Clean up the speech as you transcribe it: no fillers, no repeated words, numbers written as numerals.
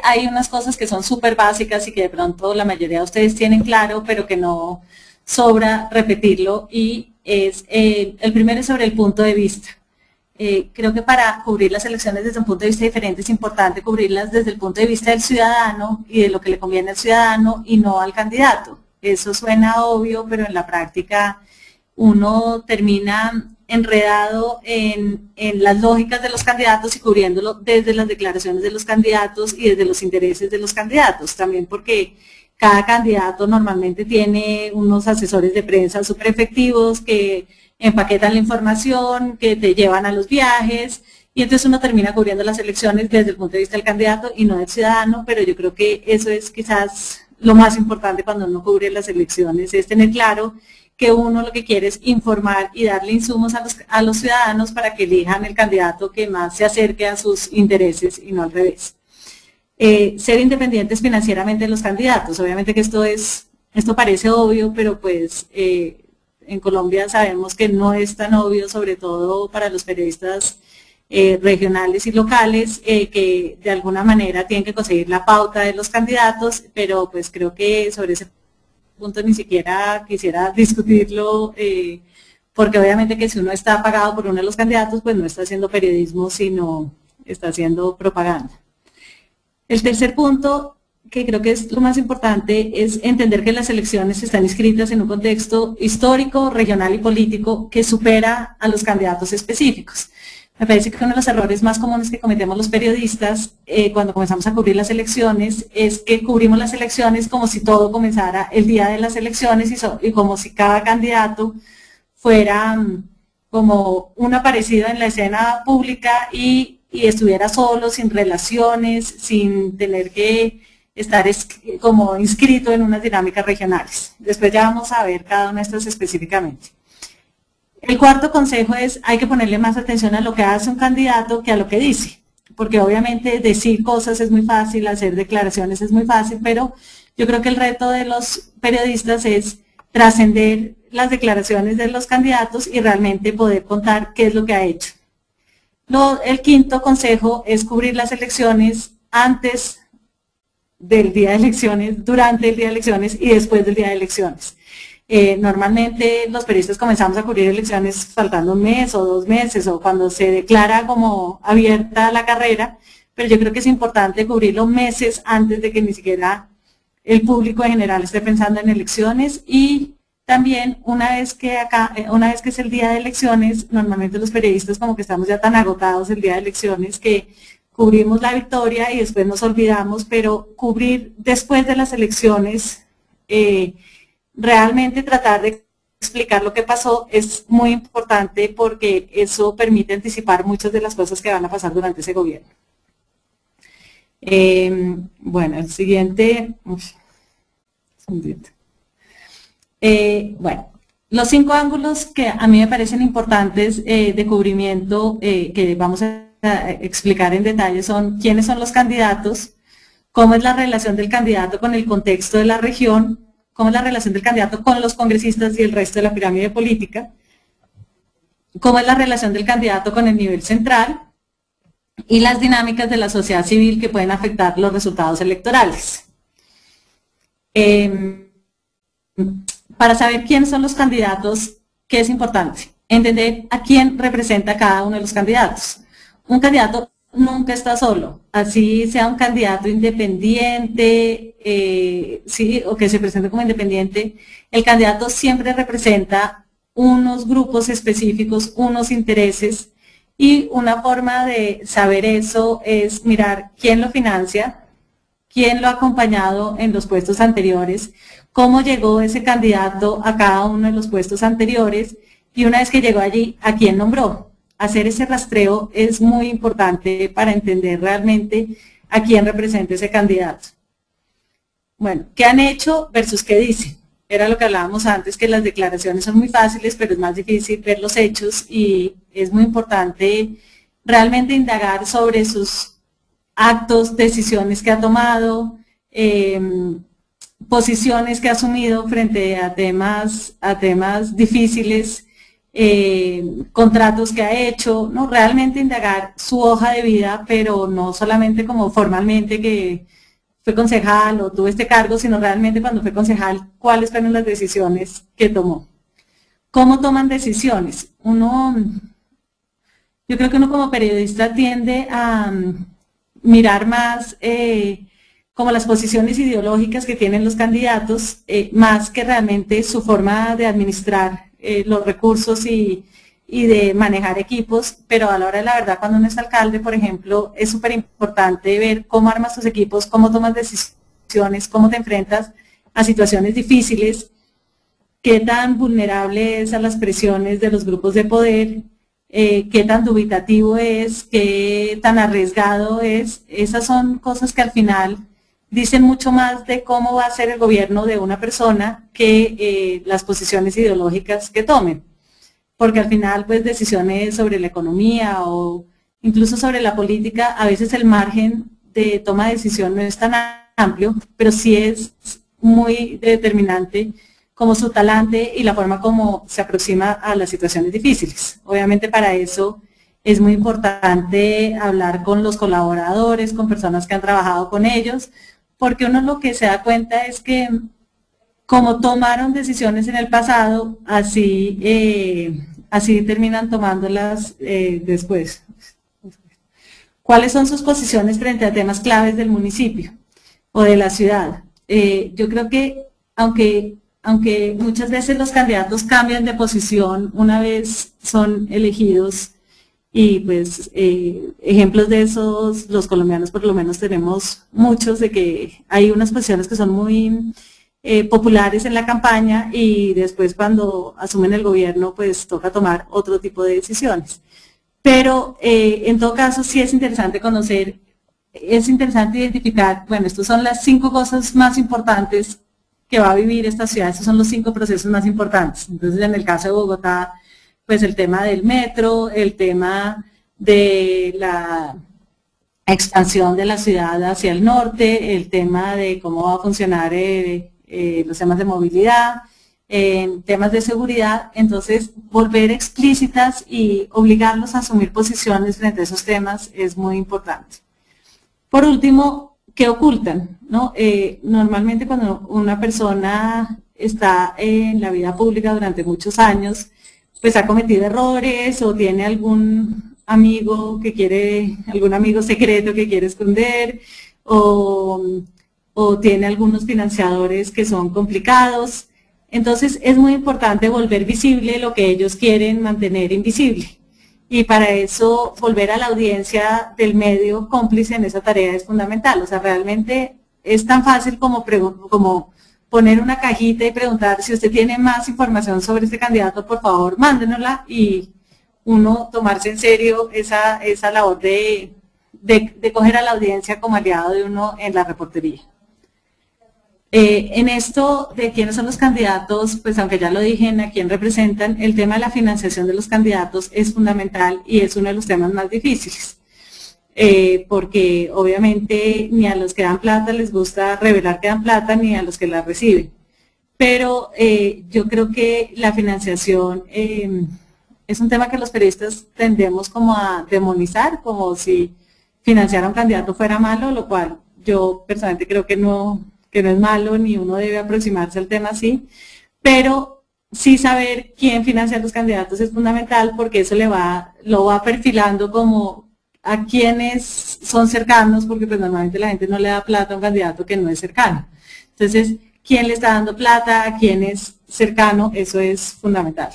hay unas cosas que son súper básicas y que de pronto la mayoría de ustedes tienen claro, pero que no sobra repetirlo, y es el primero es sobre el punto de vista. Creo que para cubrir las elecciones desde un punto de vista diferente es importante cubrirlas desde el punto de vista del ciudadano y de lo que le conviene al ciudadano y no al candidato. Eso suena obvio, pero en la práctica uno termina enredado en las lógicas de los candidatos y cubriéndolo desde las declaraciones de los candidatos y desde los intereses de los candidatos, también porque cada candidato normalmente tiene unos asesores de prensa súper efectivos que empaquetan la información, que te llevan a los viajes, y entonces uno termina cubriendo las elecciones desde el punto de vista del candidato y no del ciudadano, pero yo creo que eso es quizás lo más importante cuando uno cubre las elecciones, es tener claro que uno lo que quiere es informar y darle insumos a los ciudadanos para que elijan el candidato que más se acerque a sus intereses y no al revés. Ser independientes financieramente de los candidatos, obviamente que esto parece obvio, pero pues en Colombia sabemos que no es tan obvio, sobre todo para los periodistas regionales y locales, que de alguna manera tienen que conseguir la pauta de los candidatos, pero pues creo que sobre ese punto ni siquiera quisiera discutirlo, porque obviamente que si uno está pagado por uno de los candidatos, pues no está haciendo periodismo, sino está haciendo propaganda. El tercer punto, que creo que es lo más importante, es entender que las elecciones están inscritas en un contexto histórico, regional y político que supera a los candidatos específicos. Me parece que uno de los errores más comunes que cometemos los periodistas cuando comenzamos a cubrir las elecciones es que cubrimos las elecciones como si todo comenzara el día de las elecciones y como si cada candidato fuera como un aparecido en la escena pública y estuviera solo, sin relaciones, sin tener que estar como inscrito en unas dinámicas regionales. Después ya vamos a ver cada una de estas específicamente. El cuarto consejo es, hay que ponerle más atención a lo que hace un candidato que a lo que dice, porque obviamente decir cosas es muy fácil, hacer declaraciones es muy fácil, pero yo creo que el reto de los periodistas es trascender las declaraciones de los candidatos y realmente poder contar qué es lo que ha hecho. El quinto consejo es cubrir las elecciones antes del día de elecciones, durante el día de elecciones y después del día de elecciones. Normalmente los periodistas comenzamos a cubrir elecciones faltando un mes o 2 meses o cuando se declara como abierta la carrera, pero yo creo que es importante cubrirlo meses antes de que ni siquiera el público en general esté pensando en elecciones, y también una vez que es el día de elecciones, normalmente los periodistas como que estamos ya tan agotados el día de elecciones que cubrimos la victoria y después nos olvidamos, pero cubrir después de las elecciones, realmente tratar de explicar lo que pasó es muy importante porque eso permite anticipar muchas de las cosas que van a pasar durante ese gobierno. Bueno, el siguiente. Bueno, los 5 ángulos que a mí me parecen importantes de cubrimiento que vamos a explicar en detalle son quiénes son los candidatos, cómo es la relación del candidato con el contexto de la región, cómo es la relación del candidato con los congresistas y el resto de la pirámide política, cómo es la relación del candidato con el nivel central y las dinámicas de la sociedad civil que pueden afectar los resultados electorales. Para saber quiénes son los candidatos, ¿qué es importante? Entender a quién representa cada uno de los candidatos. Un candidato nunca está solo, así sea un candidato independiente, sí, o que se presente como independiente, el candidato siempre representa unos grupos específicos, unos intereses, y una forma de saber eso es mirar quién lo financia, quién lo ha acompañado en los puestos anteriores, cómo llegó ese candidato a cada uno de los puestos anteriores, y una vez que llegó allí, ¿a quién nombró? Hacer ese rastreo es muy importante para entender realmente a quién representa ese candidato. Bueno, ¿qué han hecho versus qué dicen? Era lo que hablábamos antes, que las declaraciones son muy fáciles, pero es más difícil ver los hechos, y es muy importante realmente indagar sobre sus actos, decisiones que ha tomado, posiciones que ha asumido frente a temas difíciles, contratos que ha hecho, ¿no? Realmente indagar su hoja de vida, pero no solamente como formalmente que fue concejal o tuvo este cargo, sino realmente cuando fue concejal, cuáles fueron las decisiones que tomó. ¿Cómo toman decisiones? Yo creo que uno como periodista tiende a mirar más como las posiciones ideológicas que tienen los candidatos, más que realmente su forma de administrar los recursos y de manejar equipos, pero a la hora de la verdad, cuando uno es alcalde, por ejemplo, es súper importante ver cómo armas tus equipos, cómo tomas decisiones, cómo te enfrentas a situaciones difíciles, qué tan vulnerable es a las presiones de los grupos de poder, qué tan dubitativo es, qué tan arriesgado es. Esas son cosas que al final dicen mucho más de cómo va a ser el gobierno de una persona que las posiciones ideológicas que tomen. Porque al final, pues, decisiones sobre la economía o incluso sobre la política, a veces el margen de toma de decisión no es tan amplio, pero sí es muy determinante como su talante y la forma como se aproxima a las situaciones difíciles. Obviamente para eso es muy importante hablar con los colaboradores, con personas que han trabajado con ellos, porque uno lo que se da cuenta es que como tomaron decisiones en el pasado, así terminan tomándolas después. ¿Cuáles son sus posiciones frente a temas claves del municipio o de la ciudad? Yo creo que aunque muchas veces los candidatos cambian de posición una vez son elegidos, y pues ejemplos de esos, los colombianos por lo menos tenemos muchos, de que hay unas posiciones que son muy populares en la campaña y después cuando asumen el gobierno pues toca tomar otro tipo de decisiones. Pero en todo caso sí es interesante conocer, es interesante identificar, bueno, estas son las 5 cosas más importantes que va a vivir esta ciudad, estos son los 5 procesos más importantes. Entonces en el caso de Bogotá, pues el tema del metro, el tema de la expansión de la ciudad hacia el norte, el tema de cómo va a funcionar los temas de movilidad, temas de seguridad. Entonces volver explícitas y obligarlos a asumir posiciones frente a esos temas es muy importante. Por último, ¿qué ocultan? ¿No? Normalmente cuando una persona está en la vida pública durante muchos años, pues ha cometido errores o tiene algún amigo algún amigo secreto que quiere esconder, o tiene algunos financiadores que son complicados. Entonces es muy importante volver visible lo que ellos quieren mantener invisible. Y para eso volver a la audiencia del medio cómplice en esa tarea es fundamental. O sea, realmente es tan fácil como poner una cajita y preguntar si usted tiene más información sobre este candidato, por favor, mándenosla, y uno tomarse en serio esa labor de coger a la audiencia como aliado de uno en la reportería. En esto de quiénes son los candidatos, pues aunque ya lo dije a quién representan, el tema de la financiación de los candidatos es fundamental y es uno de los temas más difíciles. Porque obviamente ni a los que dan plata les gusta revelar que dan plata, ni a los que la reciben. Pero yo creo que la financiación es un tema que los periodistas tendemos como a demonizar, como si financiar a un candidato fuera malo, lo cual yo personalmente creo que no es malo, ni uno debe aproximarse al tema así, pero sí saber quién financia a los candidatos es fundamental, porque eso lo va perfilando como a quienes son cercanos, porque pues normalmente la gente no le da plata a un candidato que no es cercano. Entonces, quién le está dando plata, a quién es cercano, eso es fundamental.